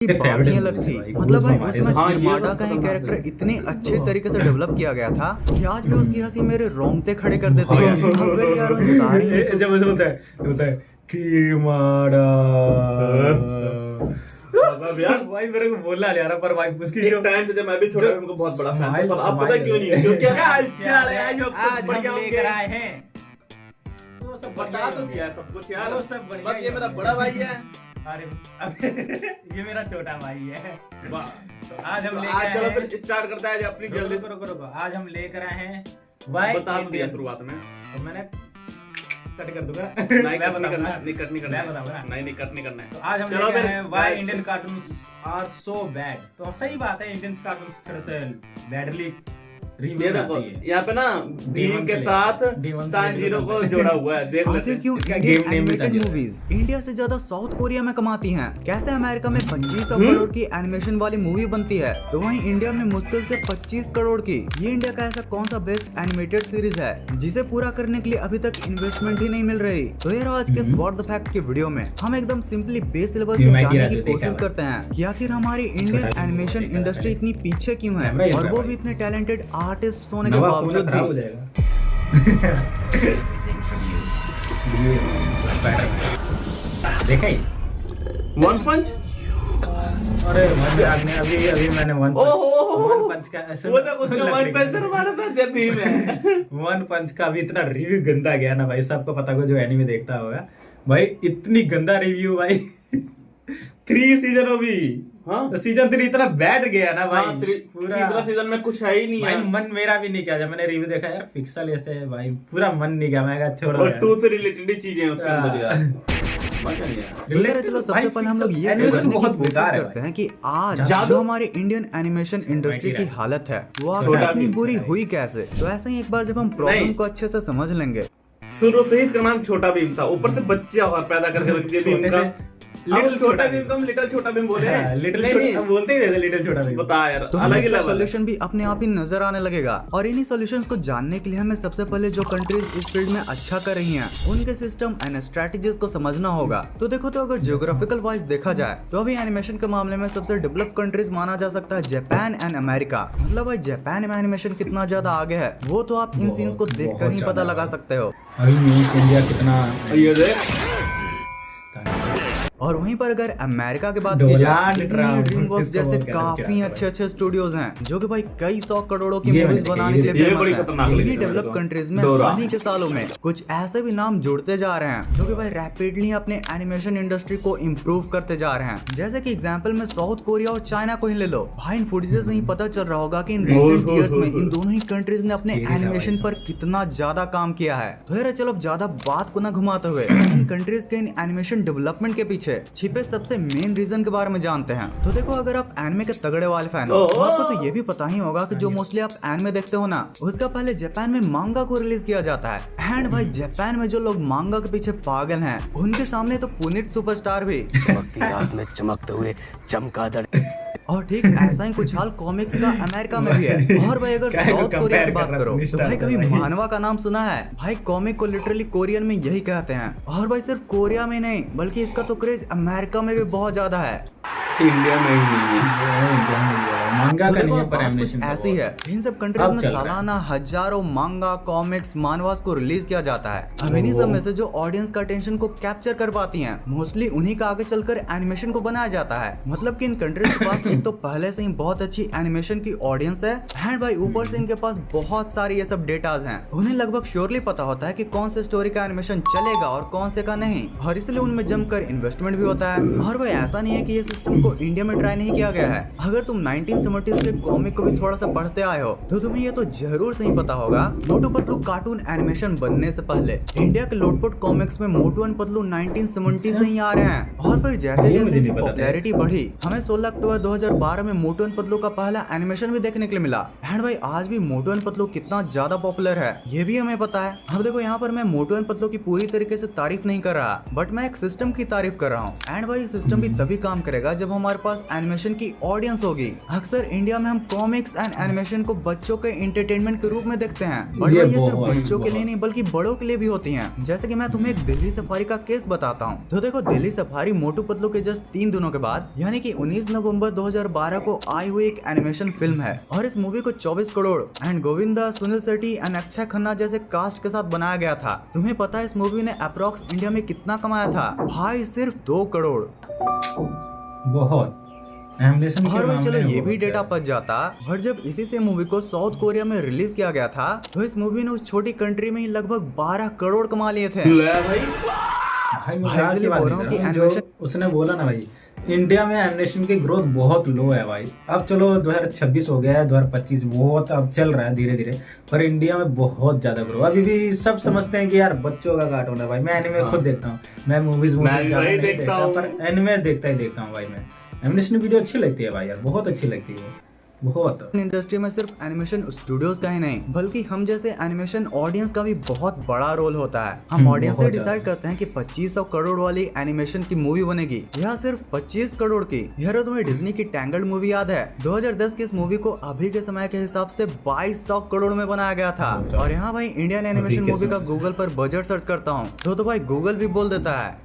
बात ही अलग थी। मतलब भाई उसमें किरमाडा का ही कैरेक्टर इतने अच्छे तरीके से डेवलप किया गया था कि आज भी उसकी हंसी मेरे रोंगटे खड़े कर देती है। अब यार उन सारे जब ऐसे बोलता है किरमाडा यार भाई मेरे को बोलना नहीं आ रहा पर भाई उसकी एक टाइम से जब मैं भी छोटा था उनको बहुत बड़ा फैन था पर अब पता क्यों नहीं है क्योंकि अच्छा है जो कुछ बढ़िया लेकर आए हैं वो सब बता तो दिया है सब कुछ यार वो सब बढ़िया बस ये मेरा बड़ा भाई है अरे ये मेरा छोटा भाई है। तो आज हम लेकर आज आए चलो हैं फिर स्टार्ट करता है अपनी जल्दी रुको आज हम लेकर आए हैं भाई बता तो दिया शुरुआत में तो मैंने कट कर दूंगा नहीं मैं कट नहीं करना बताऊंगा नहीं कट नहीं करना मैं बताऊंगा नहीं कट नहीं करना है तो आज हम चलो लेकर आए फिर हैं why Indian cartoons are so bad. तो सही बात है इंडियन कार्टून्स थोड़े से बैडली ये रिव्यू देखो आती है। यहाँ पे ना भीम के साथ तानजीरो को जोड़ा हुआ है देख आखिर क्यों इसका इंडियन game name भी एनिमेटेड था। मूवीज इंडिया से ज्यादा साउथ कोरिया में कमाती हैं? कैसे अमेरिका में 2500 करोड़ की एनिमेशन वाली मूवी बनती है तो वहीं इंडिया में मुश्किल से 25 करोड़ की। ये इंडिया का ऐसा कौन सा बेस्ट एनिमेटेड सीरीज है जिसे पूरा करने के लिए अभी तक इन्वेस्टमेंट ही नहीं मिल रही? तो यार आज के स्पॉट द फैक्ट के वीडियो में हम एकदम सिंपली बेस लेवल से जानने की कोशिश करते हैं कि आखिर हमारी इंडियन एनिमेशन इंडस्ट्री इतनी पीछे क्यों है और वो भी इतने टैलेंटेड आर्टिस्ट होने के बावजूद खराब हो भी। जाएगा देखा ही वन पंच अरे अभी अभी मैंने वन पंच का ऐसे वो तो उसका वन पंच तो हमारा था जब भीम है वन पंच का भी इतना रिव्यू गंदा गया ना भाई सबको पता होगा जो एनीमे देखता होगा भाई इतनी गंदा रिव्यू भाई 3 सीजन हो भी हाँ सीजन 3 इतना बैठ गया ना भाई हाँ, पूरा तीसरा सीजन में कुछ है ही नहीं भाई है मन मेरा भी नहीं किया जब मैंने रिव्यू देखा यार पिक्सल ऐसे है भाई पूरा मन नहीं किया मैं कहा छोड़ो और यार। 2 से रिलेटेड ही चीजें हैं उसके अंदर यार मजा नहीं आया तो यार चलो सबसे पहले हम लोग ये एनिमेशन समझने की बहुत कोशिश बेकार है करते हैं कि आज जादू- जो हमारे इंडियन एनिमेशन इंडस्ट्री की हालत है वो आखिर छोटा इतनी भीम। बुरी हुई कैसे। तो ऐसे ही एक बार जब हम प्रॉब्लम नहीं। को अच्छे से समझ लेंगे। शुरू से ही इसका नाम छोटा भीम था ऊपर से बच्चा और पैदा करके रख दिया भीम का लिटिल छोटा भीम को हम लिटिल छोटा भीम बोले हैं लिटिल नहीं, छोटा नहीं, बोलते ही वैसे लिटिल छोटा भीम बता यार तो अलग हमें ही इसका लेवल है सॉल्यूशन भी अपने आप ही नजर आने लगेगा और इन्हीं सॉल्यूशंस को जानने के लिए हमें सबसे पहले जो कंट्रीज इस फील्ड में अच्छा कर रही हैं उनके सिस्टम एंड स्ट्रेटजीज को समझना होगा। तो देखो तो अगर जियोग्राफिकल वाइज देखा जाए तो अभी एनिमेशन के मामले में सबसे डेवलप कंट्रीज माना जा सकता है जापान एंड अमेरिका। मतलब भाई जापान में एनिमेशन कितना ज्यादा आगे है वो तो आप इन सीन्स को देखकर ही पता लगा सकते हो। अभी न्यूज़ इंडिया कितना ये देख और वहीं पर अगर अमेरिका की बात की डोनाल्ड जाए ट्रम्प ड्रीमवर्क्स किसको जैसे बोल के काफी रखा है अच्छे स्टूडियोज हैं जो कि भाई कई 100 करोड़ों की ये मूवीज मैंने बनाने के लिए ये फेमस बड़ी हैं। खतरनाक इन्हीं लगी डेवलप मेरे को। कंट्रीज में डोरा। हाल ही के सालों में कुछ ऐसे भी नाम जुड़ते जा रहे हैं जो कि भाई रैपिडली अपने एनिमेशन इंडस्ट्री को इम्प्रूव करते जा रहे हैं। जैसे कि एग्जाम्पल में साउथ कोरिया और चाइना को ही ले लो। भाई इन फुटेजेस से ही पता चल रहा होगा कि इन रिसेंट ईयर्स में इन दोनों ही कंट्रीज ने अपने एनिमेशन पर कितना ज्यादा काम किया है। तो यार चलो अब ज्यादा बात को ना घुमाते हुए इन कंट्रीज के इन एनिमेशन डेवलपमेंट के पीछे छिपे सबसे मेन रीजन के बारे में जानते हैं। तो देखो अगर आप एनिमे के तगड़े वाले फैन हो तो आपको तो ये भी पता ही होगा कि जो मोस्टली आप एनिमे देखते हो ना उसका पहले जापान में मांगा को रिलीज किया जाता है। एंड भाई जापान में जो लोग मांगा के पीछे पागल हैं उनके सामने तो पुनीत सुपरस्टार भी चमकती रात में चमकते हुए चमगादड़ और ठीक ऐसा ही कुछ हाल कॉमिक्स का अमेरिका में भी है। और भाई अगर साउथ कोरिया की बात करो तो भाई कभी मानवा का नाम सुना है? भाई कॉमिक को लिटरली कोरियन में यही कहते हैं। और भाई सिर्फ कोरिया में नहीं बल्कि इसका तो क्रेज अमेरिका में भी बहुत ज्यादा है। इंडिया में ही नहीं है मांगा तो का देखो नहीं है अब पर बात कुछ एनिमेशन ऐसी है इन सब कंट्रीज अब में चल रहा है। सालाना हजारों मांगा कॉमिक्स मानवास को रिलीज किया जाता है। अब इन्हीं सब में से जो ऑडियंस का अटेंशन को कैप्चर कर पाती हैं मोस्टली उन्हीं का आगे चलकर एनिमेशन को बनाया जाता है। मतलब कि इन कंट्रीज के पास एक तो पहले से ही बहुत अच्छी एनिमेशन की ऑडियंस है एंड भाई ऊपर से इनके पास बहुत सारी ये सब डेटाज हैं। उन्हें लगभग श्योरली पता होता है कि कौन से स्टोरी का एनिमेशन चलेगा और कौन से का नहीं और इसलिए उनमें जमकर इन्वेस्टमेंट भी होता है। और भाई ऐसा नहीं है कि ये सिस्टम को इंडिया में ट्राई नहीं किया गया है। अगर तुम 1970s के कॉमिक को भी थोड़ा सा पढ़ते आए हो तो तुम्हें ये तो जरूर से ही पता होगा मोटू पतलू कार्टून एनिमेशन बनने से पहले इंडिया के लोटपोट कॉमिक्स में मोटू एंड पतलू 1970 से ही आ रहे हैं। और फिर जैसे मुझे जैसे नहीं इनकी पता था। पॉपुलैरिटी बढ़ी हमें 16 अक्टूबर 2012 में मोटू एंड पतलू का पहला एनिमेशन भी देखने के लिए मिला। एंड भाई आज भी मोटू एंड पतलू कितना ज्यादा पॉपुलर है ये भी हमें पता है। अब देखो यहाँ पर मैं मोटू एंड पतलू की पूरी तरीके से तारीफ नहीं कर रहा बट मैं एक सिस्टम की तारीफ कर रहा हूँ। एंड भाई सिस्टम भी तभी काम करेगा जब हम हमारे पास एनिमेशन की ऑडियंस होगी। अक्सर इंडिया में हम कॉमिक्स एंड एनिमेशन को बच्चों के एंटरटेनमेंट के रूप में देखते हैं, बट ये सिर्फ बच्चों के लिए नहीं बल्कि बड़ों के लिए भी होती हैं। जैसे कि मैं तुम्हें एक दिल्ली सफारी का केस बताता हूँ। तो देखो, दिल्ली सफारी मोटू पतलू के जस्ट 3 दिनों के बाद यानी कि 19 नवंबर 2012 को आई हुई एक एनिमेशन फिल्म है और इस मूवी को 24 करोड़ एंड गोविंदा, सुनील शेट्टी एंड अक्षय खन्ना जैसे कास्ट के साथ बनाया गया था। तुम्हें पता है इस मूवी ने अप्रॉक्स इंडिया में कितना कमाया था? भाई सिर्फ 2 करोड़। बहुत एनिमेशन के और भाई चलो मामले में ये भी बहुत डेटा है। पच जाता, बट जब इसी से मूवी को साउथ कोरिया में रिलीज किया गया था तो इस मूवी ने उस छोटी कंट्री में ही लगभग 12 करोड़ कमा लिए थे। ले भाई भाई भाई मजाक की इसलिए बात बोल नहीं रहा हूँ कर कि रहा हूँ। जो एनिमेशन उसने बोला ना भाई, इंडिया में एनिमेशन की ग्रोथ बहुत लो है भाई। अब चलो 2026 हो गया है, 2025 बहुत अब चल रहा है धीरे धीरे, पर इंडिया में बहुत ज्यादा ग्रो। अभी भी सब समझते हैं कि यार बच्चों का कार्टून है भाई। मैं एनिमे खुद देखता हूँ, मैं मूवीज मैं भी वही देखता हूँ। पर एनिमे देखता हूँ भाई। मैं एनिमेशन वीडियो अच्छी लगती है भाई यार, बहुत अच्छी लगती है बहुत। इंडस्ट्री में सिर्फ एनिमेशन स्टूडियोज का ही नहीं बल्कि हम जैसे एनिमेशन ऑडियंस का भी बहुत बड़ा रोल होता है। हम ऑडियंस से बहुत डिसाइड करते हैं कि 2500 करोड़ वाली एनिमेशन की मूवी बनेगी या सिर्फ 25 करोड़ की। यार तुम्हें डिज्नी की टैंगल्ड मूवी याद है? 2010 की इस मूवी को अभी के समय के हिसाब से 2200 करोड़ में बनाया गया था। और यहाँ भाई इंडियन एनिमेशन मूवी का गूगल पर बजट सर्च करता हूँ तो भाई गूगल भी बोल देता है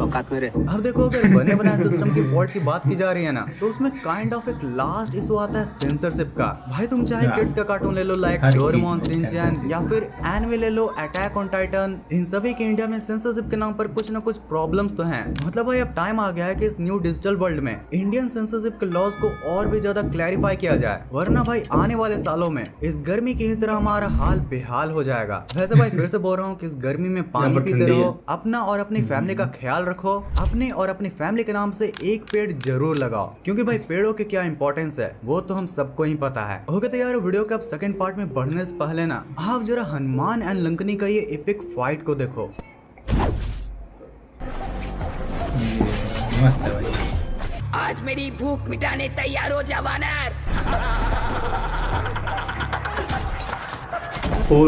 औकात मेरे। अब देखो, अगर बने बनाए सिस्टम की फॉल्ट की बात की जा रही है ना, तो उसमें काइंड ऑफ एक लास्ट इशू आता है सेंसरशिप का। भाई तुम चाहे किड्स का कार्टून ले लो लाइक हर चीज डोरेमोन, में शिनचैन censorship। या फिर एनिमे ले लो अटैक ऑन टाइटन, इन सभी के इंडिया में सेंसरशिप के नाम पर कुछ न कुछ प्रॉब्लम्स तो हैं। मतलब भाई अब टाइम आ गया है कि इस न्यू डिजिटल वर्ल्ड में इंडियन सेंसरशिप के लॉज को और भी ज्यादा क्लैरिफाई किया जाए, वरना भाई आने वाले सालों में इस गर्मी की ही तरह हमारा हाल बेहाल हो जाएगा। वैसे भाई फिर से बोल रहा हूँ कि इस गर्मी में पानी यहाँ पर पीते ठंडी रहो, है। अपना और अपनी फैमिली का ख्याल रखो, अपने और अपनी फैमिली के नाम से एक पेड़ जरूर लगाओ, क्योंकि भाई पेड़ों की क्या इंपॉर्टेंस है वो तो हम सबको ही पता है। ओके तो यार वीडियो के अब सेकंड पार्ट में बढ़ने से पहले ना आप जरा हनुमान एंड लंकनी का ये एपिक फाइट को देखो। मस्त है भाई। आज मेरी भूख मिटाने तैयार हो जा वानर। हो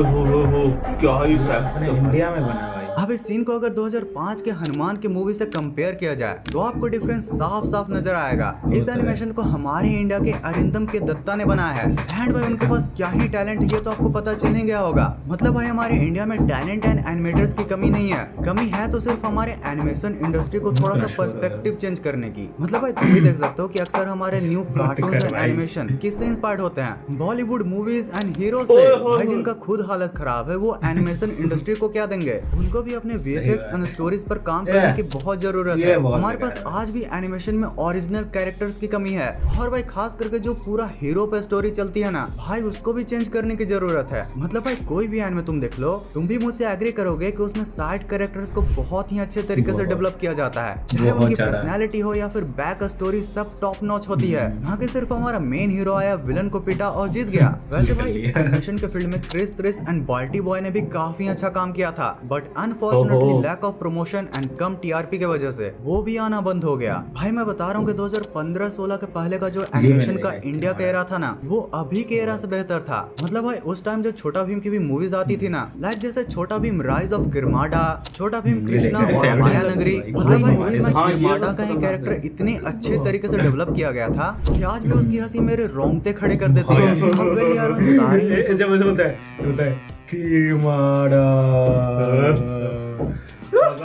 क्या ही अपने इंडिया में बना भाई। अब इस सीन को अगर 2005 के हनुमान के मूवी से कंपेयर किया जाए तो आपको डिफरेंस साफ साफ नजर आएगा। इस एनिमेशन को हमारे इंडिया के अरिंदम के दत्ता ने बनाया है एंड भाई उनके पास क्या ही टैलेंट है ये तो आपको पता चल ही गया होगा। मतलब भाई हमारे इंडिया में टैलेंट एंड एनिमेटर्स की कमी नहीं है, कमी है तो सिर्फ हमारे एनिमेशन इंडस्ट्री को थोड़ा सा पर्सपेक्टिव चेंज करने की। मतलब भाई तुम भी देख सकते हो कि अक्सर हमारे न्यू कार्टून एंड एनिमेशन किससे इंस्पायर्ड होते हैं? बॉलीवुड मूवीज एंड हीरो से। भाई जिनका खुद हालत खराब है वो एनिमेशन इंडस्ट्री को क्या देंगे? उनको भी अपने वीएफएक्स एंड स्टोरीज पर काम करने की बहुत जरूरत है। हमारे पास आज भी एनिमेशन में ओरिजिनल कैरेक्टर्स की कमी है और भाई खास करके जो पूरा हीरो पे स्टोरी चलती है ना भाई उसको भी चेंज करने की जरूरत है। मतलब भाई कोई भी एनिमे तुम देख लो, तुम भी मुझसे एग्री करोगे कि उसमें साइड कैरेक्टर्स को बहुत ही अच्छे तरीके से डेवलप किया जाता है, चाहे उनकी पर्सनैलिटी हो या फिर बैक स्टोरी सब टॉप नॉच होती है। ना कि सिर्फ हमारा मेन हीरो आया, विलन को पीटा और जीत गया। वैसे भाई इस एनिमेशन के फील्ड में क्रिस त्रिस एंड बाल्टी बॉय ने भी काफी अच्छा काम किया था, but unfortunately lack of promotion and कम टीआरपी के वजह से वो भी आना बंद हो गया। भाई मैं बता रहा हूँ कि 2015-16 के पहले का जो एनिमेशन का इंडिया का एरा था ना वो अभी के एरा से बेहतर था। मतलब भाई उस टाइम जो छोटा भीम की भी मूवीज आती थी ना, लाइक जैसे छोटा भीम राइज ऑफ गिरमाडा, छोटा भीम कृष्णा और माया नगरी। मतलब भाई उसमें गिरमाडा का ही कैरेक्टर इतने अच्छे तरीके से डेवलप किया गया था कि आज भी उसकी हंसी मेरे रोंगटे खड़े कर देती है। अब well यार उन सारे जब ऐसे होता है कीमाड़ा।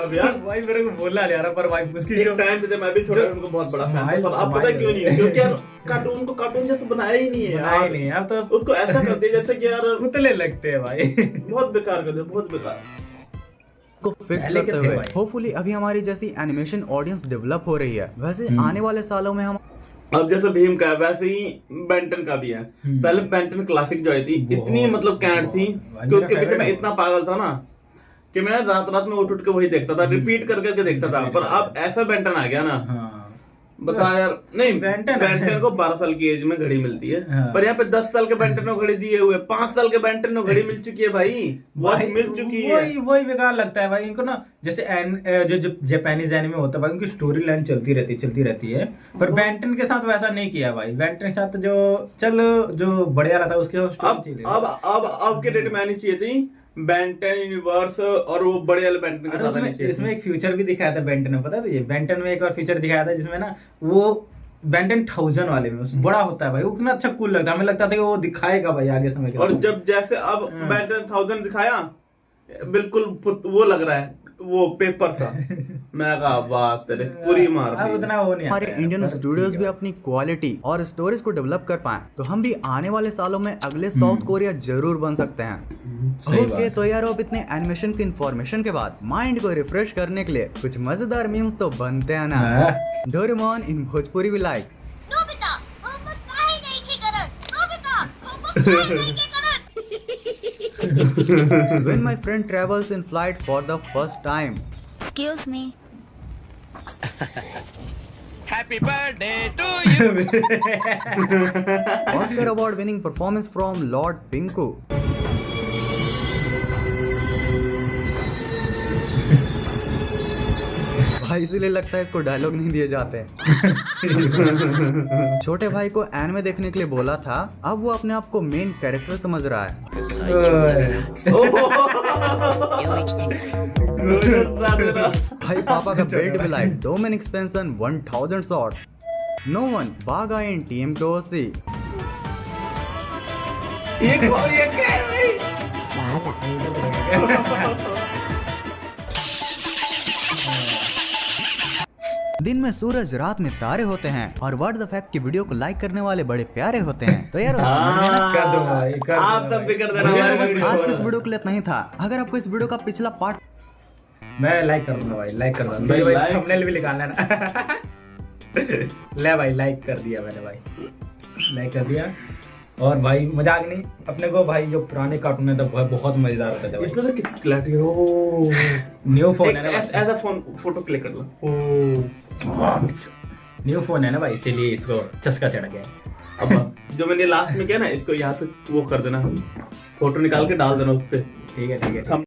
यार भाई मेरे को बोलना नहीं आ रहा, पर भाई उसकी एक टाइम पे जब मैं भी छोटा था, उनको बहुत बड़ा फैन था, पर अब पता क्यों नहीं है? क्योंकि यार कार्टून को कार्टून जैसे बनाया ही नहीं है बनाया यार। नहीं है, अब तो उसको ऐसा कर दिया जैसे कि यार पुतले लगते हैं भाई। बहुत बेकार कर दिया, बहुत बेकार। को फिक्स पहले करते के थे हुए भाई। होपफुली अभी हमारी जैसी एनिमेशन ऑडियंस डेवलप हो रही है। वैसे आने वाले सालों में हम अब जैसे भीम का है वैसे ही बेंटन का भी है। पहले बेंटन क्लासिक जो आई थी इतनी मतलब कैंट थी कि उसके पीछे मैं इतना पागल था ना कि मैं रात रात में उठ उठ के वही देखता था, रिपीट कर करके देखता था। पर अब ऐसा बेंटन आ गया ना, बता यार। नहीं, बेंटन को 12 साल की एज में घड़ी मिलती है, पर यहाँ पे 10 साल के बेंटन को घड़ी दिए हुए, 5 साल के बेंटन को घड़ी मिल चुकी है भाई, वॉच मिल चुकी है। वही बेकार लगता है भाई इनको ना। जैसे जो जापानीज एनिमे होता है भाई उनकी स्टोरी लाइन चलती रहती है, पर बेंटन के साथ वैसा नहीं किया भाई। बेंटन के साथ जो बढ़िया रहा था उसके साथ अब के डेट में आनी चाहिए थी बेंटन यूनिवर्स, और वो बड़े वाले बेंटन के साथ आनी चाहिए। इसमें एक फ्यूचर भी दिखाया था बेंटन में, पता है तुझे? बेंटन में एक और फीचर दिखाया था जिसमें ना वो बेंटन 1000 वाले में बड़ा होता है भाई, उतना अच्छा कूल लगता है, हमें लगता था कि वो दिखाएगा भाई आगे समय के और साथ। जब जैसे अब बेंटन 1000 दिखाया, बिल्कुल वो लग रहा है वो पेपर सा। मैं कहा वाह तेरे पूरी मार अब दी। उतना वो नहीं हमारे आता है। इंडियन पर स्टूडियोज ठीक भी है। अपनी क्वालिटी और स्टोरीज को डेवलप कर पाए तो हम भी आने वाले सालों में अगले साउथ कोरिया जरूर बन सकते हैं। सही बात ओके है। तो यार अब इतने एनिमेशन की इंफॉर्मेशन के बाद माइंड को रिफ्रेश करने के लिए कुछ मजेदार मीम्स तो बनते हैं ना। हाँ। डोरेमोन इन भोजपुरी भी लाइक नोबिता होमवर्क काहे नहीं की करत नोबिता होमवर्क काहे नहीं की करत when my friend travels in flight for the first time. Excuse me Oscar award winning performance from Lord Pinku. भाई इसीलिए लगता है इसको डायलॉग नहीं दिए जाते। छोटे भाई को एनिमे देखने के लिए बोला था, अब वो अपने आप को मेन कैरेक्टर समझ रहा है। भाई पापा का बेल्ट भी like Dominic Spencer 1000 shots. No one बागा इन टीम क्रोसी। ये क्या है भाई? दिन में सूरज रात में तारे होते हैं और वर्ड द फैक्ट की वीडियो को लाइक करने वाले बड़े प्यारे होते हैं। तो यार समझ गए ना? कर दूंगा भाई, कर आप दूंगा सब भी भाई। कर देना तो यार हमारे बस वीडियो आज को। के इस वीडियो के लिए इतना ही था। अगर आपको इस वीडियो का पिछला पार्ट मैं लाइक कर दूंगा भाई, लाइक कर दूंगा भाई, भाई, like- थंबनेल भी निकालना है ना। ले भाई लाइक कर दिया मैंने भाई, लाइक कर दिया। और भाई मजाक नहीं, अपने को भाई जो पुराने कार्टून है तो बहुत मजेदार होता था भाई। इसमें तो कितनी क्लैरिटी है। ओ न्यू फोन है ना ऐसा फोन फोटो क्लिक कर लो। न्यू फोन है ना भाई, इसीलिए इसको चस्का चढ़ गया। अब जो मैंने लास्ट में किया ना, इसको यहाँ से वो कर देना, फोटो निकाल के डाल देना उस पे। ठीक है ठीक है।